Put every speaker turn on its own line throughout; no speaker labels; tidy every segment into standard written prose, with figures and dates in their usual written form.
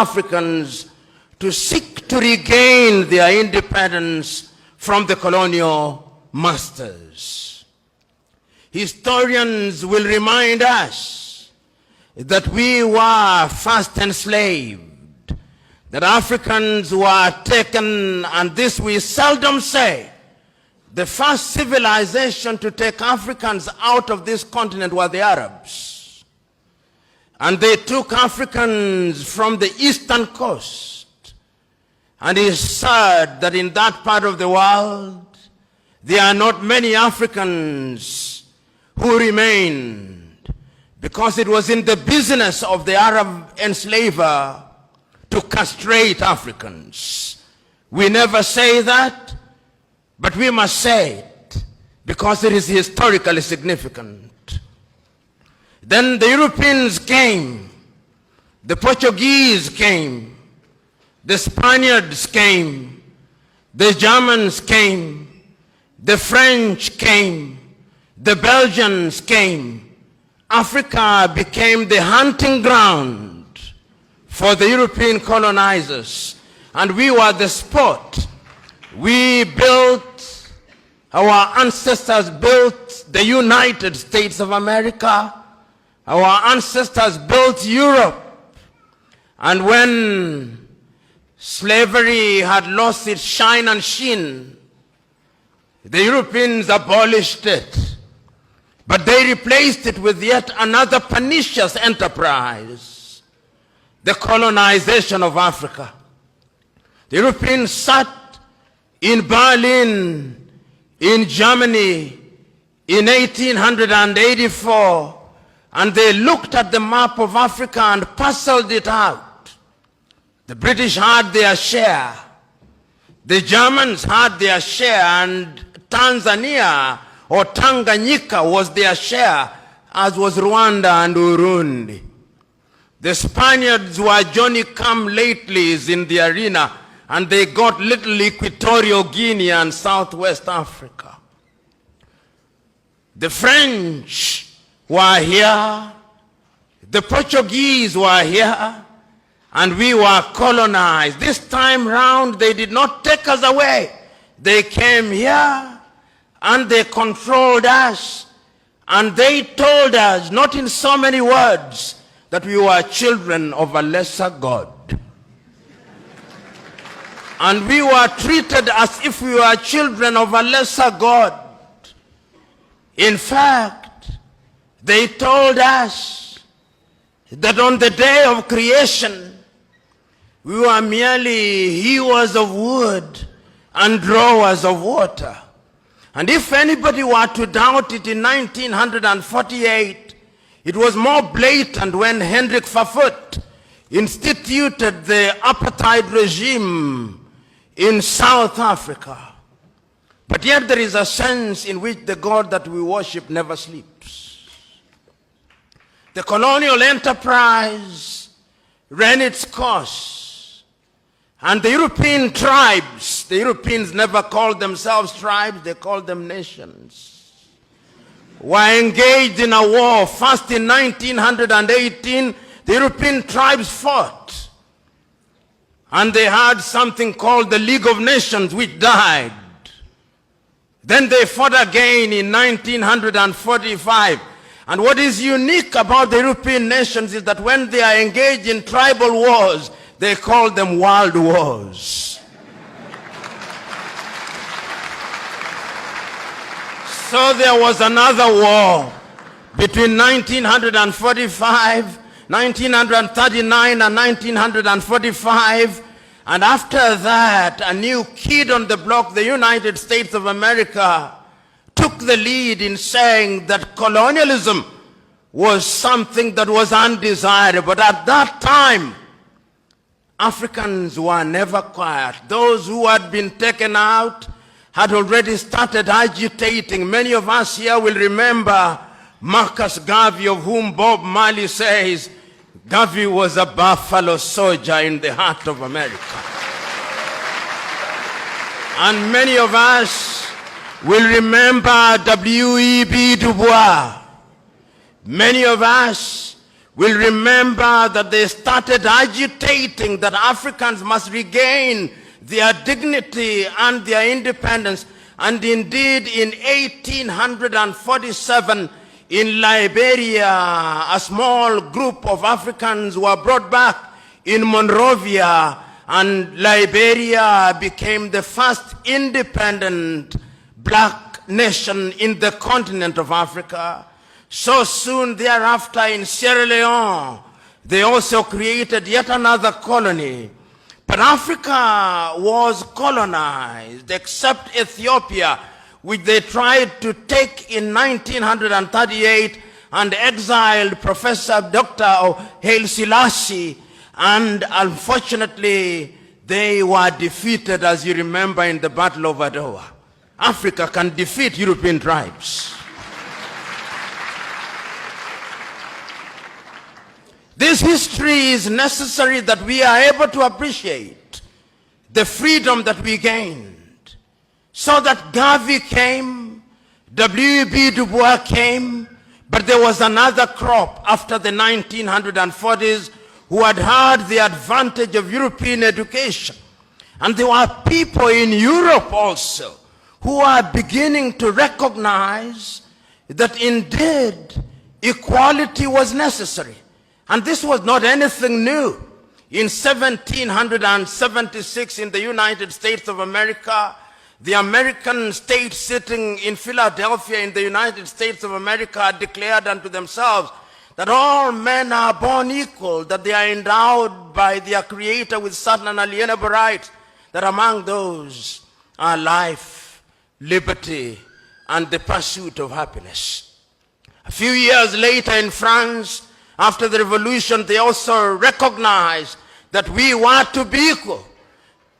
Africans to seek to regain their independence from the colonial masters. Historians will remind us that we were first enslaved, that Africans were taken, and this we seldom say. The first civilization to take Africans out of this continent were the Arabs. And they took Africans from the eastern coast. And it's sad that in that part of the world, there are not many Africans who remained, because it was in the business of the Arab enslaver to castrate Africans. We never say that, but we must say it because it is historically significant. Then the Europeans came, the Portuguese came, the Spaniards came, the Germans came, the French came, the Belgians came. Africa became the hunting ground for the European colonizers, and we were the spot. We built, our ancestors built the United States of America. Our ancestors built Europe. And when slavery had lost its shine and sheen, the Europeans abolished it. But they replaced it with yet another pernicious enterprise, the colonization of Africa. The Europeans sat in Berlin, in Germany, in 1884, and they looked at the map of Africa and parceled it out. The British had their share, the Germans had their share, and Tanzania or Tanganyika was their share, as was Rwanda and Burundi. The Spaniards were Johnny-come-latelys in the arena, and they got little Equatorial Guinea and Southwest Africa. The French were here, the Portuguese were here, and we were colonized. This time round, they did not take us away. They came here, and they controlled us, and they told us, not in so many words, that we were children of a lesser God. And we were treated as if we were children of a lesser God. In fact, they told us that on the day of creation, we were merely hewers of wood and drawers of water. And if anybody were to doubt it, in 1948, it was more blatant when Hendrik Verwoerd instituted the apartheid regime in South Africa. But yet there is a sense in which the God that we worship never sleeps. The colonial enterprise ran its course, and the European tribes, the Europeans never called themselves tribes, they called them nations, were engaged in a war. First in 1918, the European tribes fought. And they had something called the League of Nations, which died. Then they fought again in 1945. And what is unique about the European nations is that when they are engaged in tribal wars, they call them world wars. So there was another war between 1945, 1939 and 1945, and after that, a new kid on the block, the United States of America, took the lead in saying that colonialism was something that was undesirable. But at that time, Africans were never quiet. Those who had been taken out had already started agitating. Many of us here will remember Marcus Garvey, of whom Bob Marley says, Garvey was a buffalo soldier in the heart of America. And many of us will remember W.E.B. Du Bois. Many of us will remember that they started agitating that Africans must regain their dignity and their independence. And indeed, in 1847, in Liberia, a small group of Africans were brought back in Monrovia, and Liberia became the first independent black nation in the continent of Africa. So soon thereafter in Sierra Leone, they also created yet another colony. But Africa was colonized, except Ethiopia, which they tried to take in 1938 and exiled Professor Dr. Haile Selassie. And unfortunately, they were defeated, as you remember, in the Battle of Adwa. Africa can defeat European tribes. This history is necessary that we are able to appreciate the freedom that we gained. So that Garvey came, W.E.B. Du Bois came, but there was another crop after the 1940s who had had the advantage of European education. And there were people in Europe also who are beginning to recognize that indeed equality was necessary. And this was not anything new. In 1776 in the United States of America, the American state sitting in Philadelphia in the United States of America declared unto themselves that all men are born equal, that they are endowed by their Creator with certain unalienable rights, that among those are life, liberty, and the pursuit of happiness. A few years later in France, after the revolution, they also recognized that we were to be equal,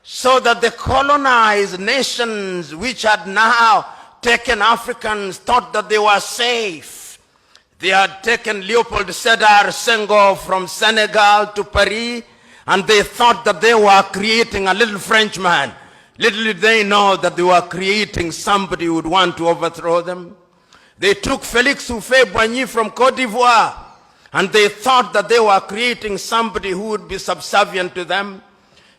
so that the colonized nations which had now taken Africans thought that they were safe. They had taken Leopold Sédar Senghor from Senegal to Paris, and they thought that they were creating a little Frenchman. Little did they know that they were creating somebody who would want to overthrow them. They took Félix Houphouët-Boigny from Côte d'Ivoire, and they thought that they were creating somebody who would be subservient to them.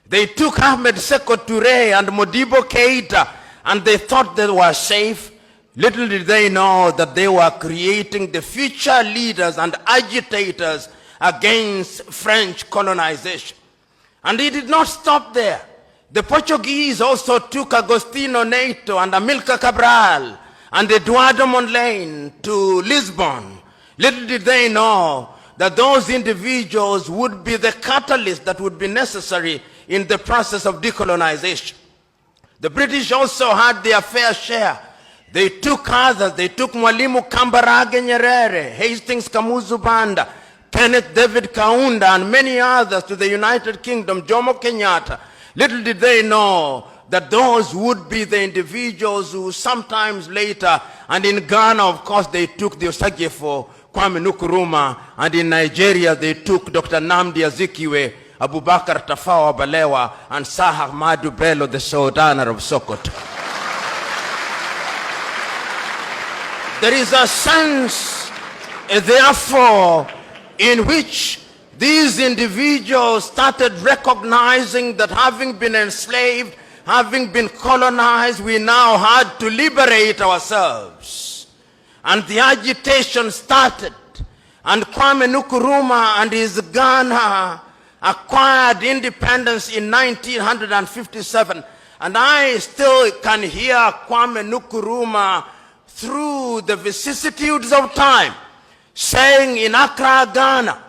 They took Ahmed Sékou Touré and Modibo Keïta, and they thought they were safe. Little did they know that they were creating the future leaders and agitators against French colonization. And it did not stop there. The Portuguese also took Agostinho Neto and Amilcar Cabral and Eduardo Mondlane to Lisbon. Little did they know that those individuals would be the catalyst that would be necessary in the process of decolonization. The British also had their fair share. They took others. They took Mwalimu Kambarage Nyerere, Hastings Kamuzu Banda, Kenneth David Kaunda, and many others to the United Kingdom, Jomo Kenyatta. Little did they know that those would be the individuals who sometimes later, and in Ghana, of course, they took the Osagyefo, Kwame Nkrumah, and in Nigeria they took Dr. Nnamdi Azikiwe, Abubakar Tafawa Balewa, and Sir Ahmadu Bello, the Sultan of Sokoto. There is a sense, therefore, in which these individuals started recognizing that having been enslaved, having been colonized, we now had to liberate ourselves. And the agitation started, and Kwame Nkrumah and his Ghana acquired independence in 1957. And I still can hear Kwame Nkrumah through the vicissitudes of time saying in Accra, Ghana,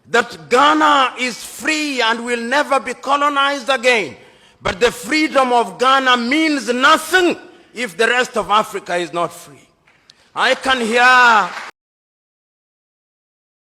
that Ghana is free and will never be colonized again. But the freedom of Ghana means nothing if the rest of Africa is not free. I can hear